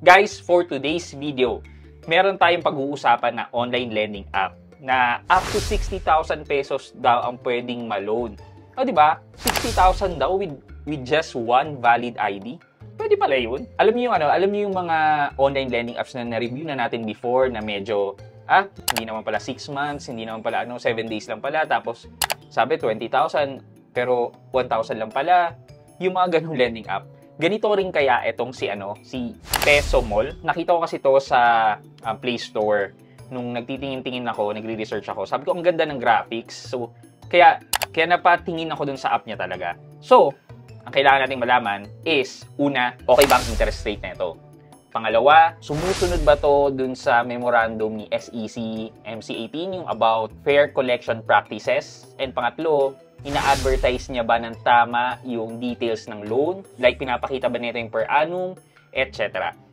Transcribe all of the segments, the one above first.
Guys, for today's video, meron tayong pag-uusapan na online lending app na up to 60,000 pesos daw ang pwedeng ma-loan. O, di ba? 60,000 daw with just one valid ID. Pwede pala yun. Alam niyo yung mga online lending apps na na-review na natin before na medyo, hindi naman pala 6 months, hindi naman pala 7 days lang pala, tapos sabi 20,000, pero 1,000 lang pala. Yung mga ganung lending app. Ganito rin kaya itong si Peso Mall. Nakita ko kasi to sa Play Store nung nagtitingin-tingin ako, nagre-research ako. Sabi ko ang ganda ng graphics. So kaya napatingin ako dun sa app niya talaga. So, ang kailangan nating malaman is una, okay ba ang interest rate na ito? Pangalawa, sumusunod ba to dun sa memorandum ni SEC MC18 yung about fair collection practices? And pangatlo, ina-advertise niya ba ng tama yung details ng loan? Like, pinapakita ba nito yung per annum? Etc.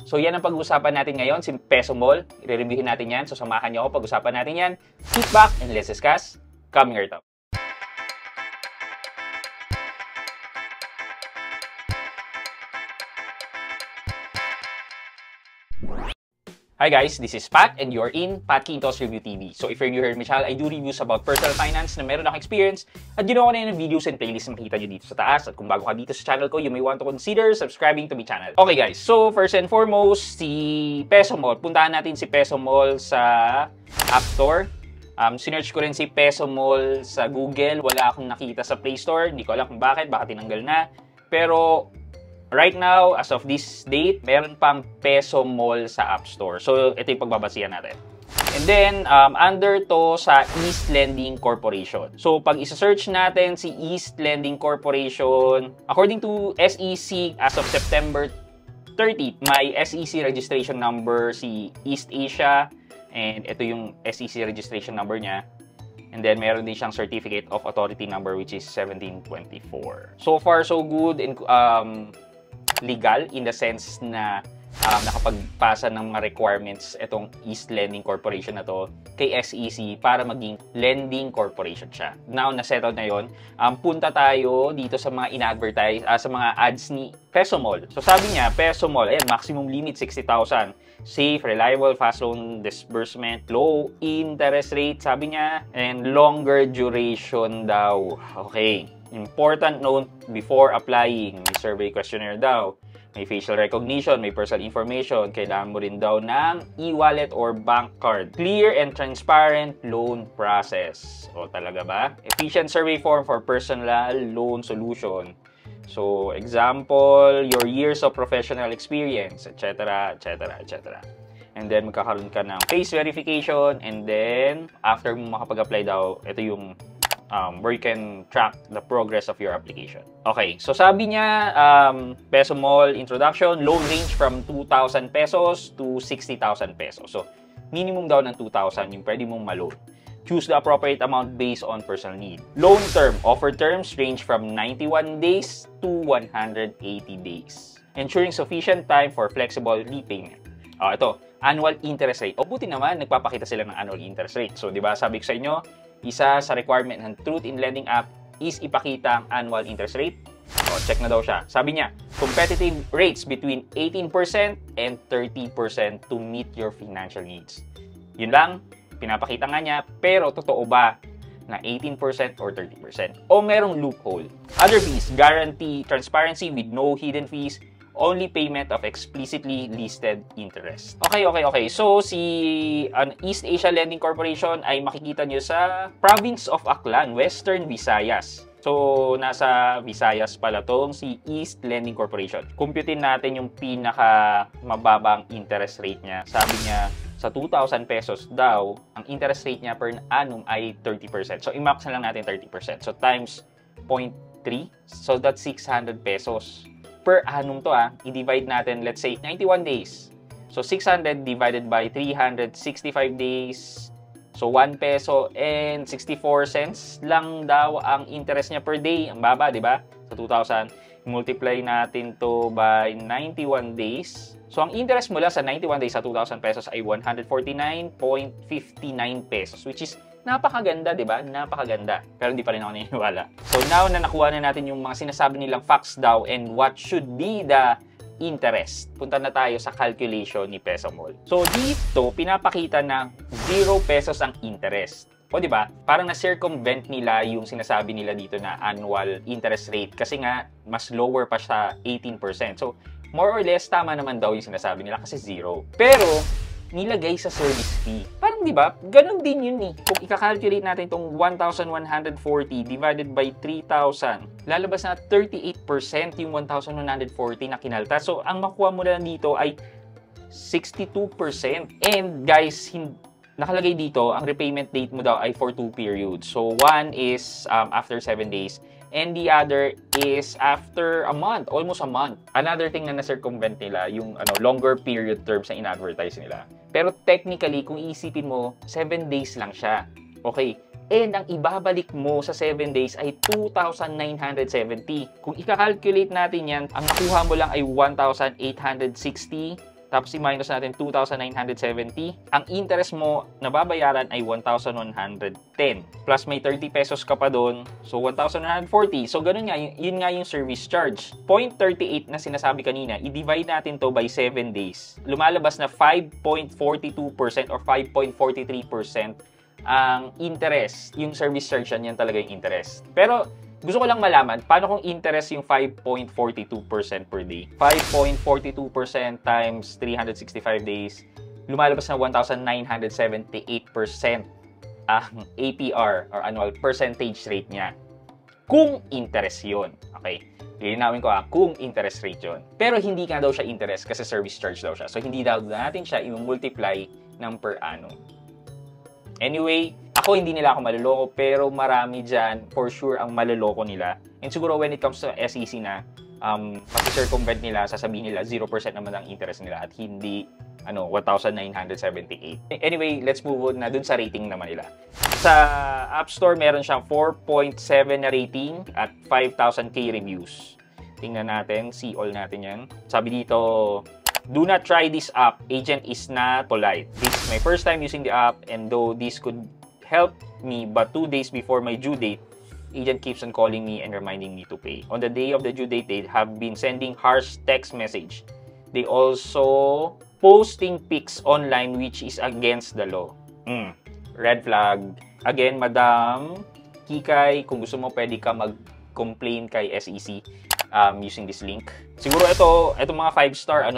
So, yan ang pag-usapan natin ngayon, si Peso Mall. I-reviewin natin yan. So, samahan niyo ako pag-usapan natin yan. Sit back and let's discuss. Coming right up. Hi guys, this is Pat and you're in Pat Quintos Review TV. So if you're new here in my channel, I do reviews about personal finance na meron akong experience at ginawa ko na yung videos and playlists na makikita nyo dito sa taas. At kung bago ka dito sa channel ko, you may want to consider subscribing to my channel. Okay guys, so first and foremost, si Peso Mall. Puntahan natin si Peso Mall sa App Store. Sinearch ko rin si Peso Mall sa Google. Wala akong nakita sa Play Store. Hindi ko alam kung bakit tinanggal na. Pero right now, as of this date, meron pang Peso Mall sa App Store. So, ito yung pagbabasihan natin. And then, under to sa East Lending Corporation. So, pag isa-search natin si East Lending Corporation, according to SEC, as of September 30, may SEC registration number si East Asia. And ito yung SEC registration number niya. And then, meron din siyang Certificate of Authority number, which is 1724. So far, so good. And, legal in the sense na nakapagpasa ng mga requirements itong East Lending Corporation na to kay SEC para maging lending corporation siya. Now, na-settled na yon. Punta tayo dito sa mga ina-advertise, sa mga ads ni Peso Mall. So, sabi niya, Peso Mall, ayan, maximum limit 60,000. Safe, reliable, fast loan disbursement, low interest rate, sabi niya, and longer duration daw. Okay. Important note before applying, may survey questionnaire daw, may facial recognition, may personal information, kailangan mo rin daw ng e-wallet or bank card. Clear and transparent loan process. O talaga ba? Efficient survey form for personal loan solution. So, example, your years of professional experience, etc., etc., etc. And then, magkakaroon ka ng face verification, and then, after mo makapag-apply daw, ito yung where you can track the progress of your application. Okay, so sabi niya, Peso Mall introduction, loan range from 2,000 pesos to 60,000 pesos. So, minimum daw ng 2,000 yung pwede mong ma-loan. Choose the appropriate amount based on personal need. Loan term, offer terms range from 91 days to 180 days. Ensuring sufficient time for flexible repayment. Ito, annual interest rate. O buti naman, nagpapakita sila ng annual interest rate. So, di ba, sabi ko sa inyo, isa sa requirement ng Truth in Lending app is ipakita ang annual interest rate. O, check na daw siya. Sabi niya, competitive rates between 18% and 30% to meet your financial needs. Yun lang, pinapakita nga niya, pero totoo ba na 18% or 30%? O merong loophole? Other fees, guarantee transparency with no hidden fees, only payment of explicitly listed interest. Okay. So, si East Asia Lending Corporation ay makikita nyo sa Province of Aklan, Western Visayas. So, nasa Visayas pala tong si East Lending Corporation. Computein natin yung pinaka mababang interest rate niya. Sabi niya, sa 2,000 pesos daw, ang interest rate niya per annum ay 30%. So, i-max na lang natin 30%. So, times 0.3. So, that's 600 pesos. Per annum to i-divide natin, let's say, 91 days. So, 600 divided by 365 days. So, 1 peso and 64 cents lang daw ang interest niya per day. Ang baba, di ba? Sa 2,000. Multiply natin to by 91 days. So, ang interest mula sa 91 days sa 2,000 pesos ay 149.59 pesos, which is napakaganda, di ba? Napakaganda. Pero hindi pa rin ako naniniwala. So now na nakuha na natin yung mga sinasabi nilang facts daw and what should be the interest. Punta na tayo sa calculation ni Pesomol. So dito, pinapakita na 0 pesos ang interest. O di ba? Parang na-circumvent nila yung sinasabi nila dito na annual interest rate kasi nga mas lower pa siya 18%. So more or less tama naman daw yung sinasabi nila kasi 0. Pero nilagay sa service fee. Parang di ba? Ganun din yun eh. Kung i-calculate natin itong 1,140 divided by 3,000, lalabas na 38% yung 1,140 na kinalta. So, ang makuha mo na dito ay 62%. And guys, nakalagay dito, ang repayment date mo daw ay for 2 periods. So, one is after 7 days. And the other is after a month, almost a month. Another thing na na-circumvent nila, yung longer period terms na in-advertise nila. Pero technically, kung iisipin mo, 7 days lang siya. Okay. And ang ibabalik mo sa 7 days ay 2,970. Kung i-calculate natin yan, ang nakuha mo lang ay 1,860. Tapos i-minus natin 2,970. Ang interest mo na babayaran ay 1,110. Plus may 30 pesos ka pa doon. So 1,140. So ganun nga, yun nga yung service charge. 0.38 na sinasabi kanina, i-divide natin to by 7 days. Lumalabas na 5.42% or 5.43% ang interest. Yung service charge yan talaga yung interest. Pero gusto ko lang malaman, paano kung interest yung 5.42% per day? 5.42% times 365 days, lumalabas na 1,978% ang APR or annual percentage rate niya. Kung interest yun. Okay? Lilinawin ko kung interest rate yun. Pero hindi nga daw siya interest kasi service charge daw siya. So, hindi daw natin siya i-multiply ng per annum. Anyway, ako hindi nila ako maluloko pero marami dyan for sure ang maluloko nila. And siguro when it comes to SEC na, pag-circumvent nila, sasabihin nila 0% naman ang interest nila at hindi 1,978. Anyway, let's move on na dun sa rating naman nila. Sa App Store, meron siyang 4.7 na rating at 5,000k reviews. Tingnan natin, see all natin yan. Sabi dito, do not try this app. Agent is not polite. This is my first time using the app and though this could help me but 2 days before my due date, agent keeps on calling me and reminding me to pay. On the day of the due date, they have been sending harsh text message. They also posting pics online which is against the law. Red flag. Again, Madam Kikay, kung gusto mo pwede ka mag-complain kay SEC. Using this link. Siguro itong mga 5-star,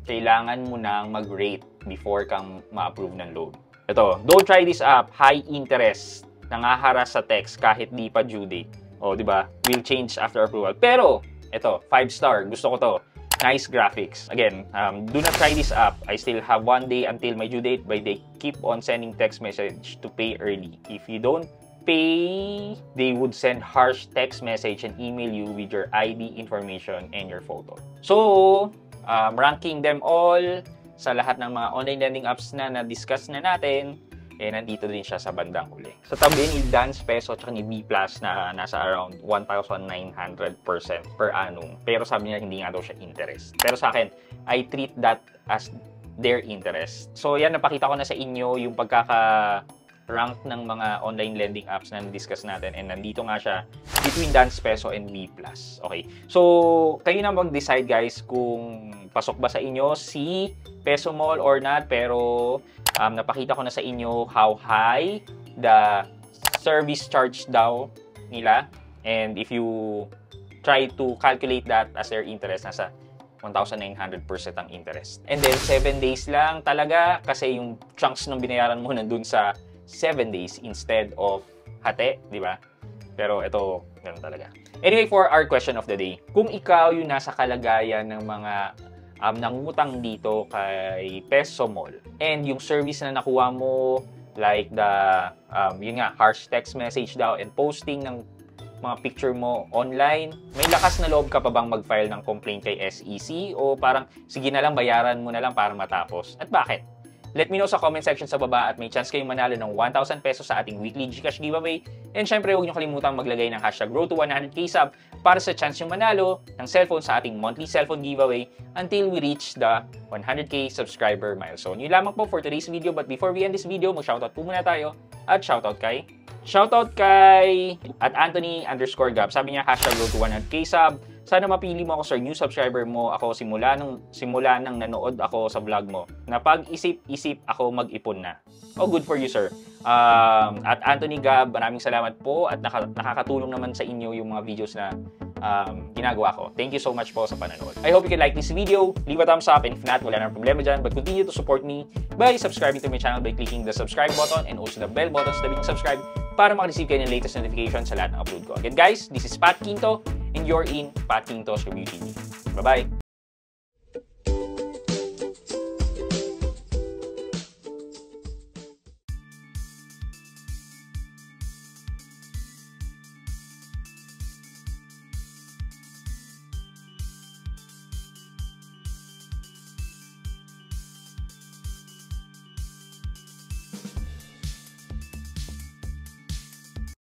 kailangan mo nang mag-rate before kang ma-approve ng loan. Don't try this app, high interest, nangaharas sa text kahit di pa due date. Di ba? Will change after approval. Pero, 5-star, gusto ko to. Nice graphics. Again, do not try this app. I still have 1 day until my due date, but they keep on sending text message to pay early. If you don't pay, they would send harsh text message and email you with your ID information and your photo. So, ranking them all sa lahat ng mga online lending apps na na-discuss na natin, nandito din siya sa bandang huli. Sa tabi ni Dance Peso at ni B Plus na nasa around 1,900% per annum. Pero sabi niya hindi nga daw siya interest. Pero sa akin, I treat that as their interest. So yan, napakita ko na sa inyo yung rank ng mga online lending apps na na-discuss natin and nandito nga siya between Dance Peso and B+. Okay. So, kayo na mag-decide guys kung pasok ba sa inyo si Pesomol or not, pero napakita ko na sa inyo how high the service charge daw nila, and if you try to calculate that as their interest, nasa 1,900% ang interest. And then 7 days lang talaga kasi yung chunks ng binayaran mo nandun sa 7 days instead of hati, di ba? Pero ito, ganun talaga. Anyway, for our question of the day, kung ikaw yung nasa kalagayan ng mga nangutang dito kay Pesomol and yung service na nakuha mo, like the, yun nga, harsh text message daw and posting ng mga picture mo online, may lakas na loob ka pa bang mag-file ng complaint kay SEC o parang sige na lang, bayaran mo na lang para matapos? At bakit? Let me know sa comment section sa baba at may chance kayong manalo ng 1,000 pesos sa ating weekly GCash giveaway. And syempre, huwag niyo kalimutang maglagay ng hashtag #RoadTo100k sub para sa chance yung manalo ng cellphone sa ating monthly cellphone giveaway until we reach the 100k subscriber milestone. Yun lamang po for today's video, but before we end this video, mag-shoutout po muna tayo at shoutout kay at Anthony_Gab. Sabi niya, hashtag RoadTo100k sub. Sana mapili mo ako, sir, new subscriber mo ako simula nang nanood ako sa vlog mo. Na pag-isip-isip ako mag-ipon na. Oh, good for you, sir. At Anthony Gab, maraming salamat po at nakakatulong naman sa inyo yung mga videos na ginagawa ko. Thank you so much po sa panonood. I hope you can like this video, leave a thumbs up, and if not, wala nang problema dyan. But continue to support me by subscribing to my channel by clicking the subscribe button and also the bell button sa tabi ng subscribe para makareceive kayo ng latest notification sa lahat ng upload ko. Again guys, this is Pat Quinto and you're in Pat Quinto's Review TV. Bye-bye!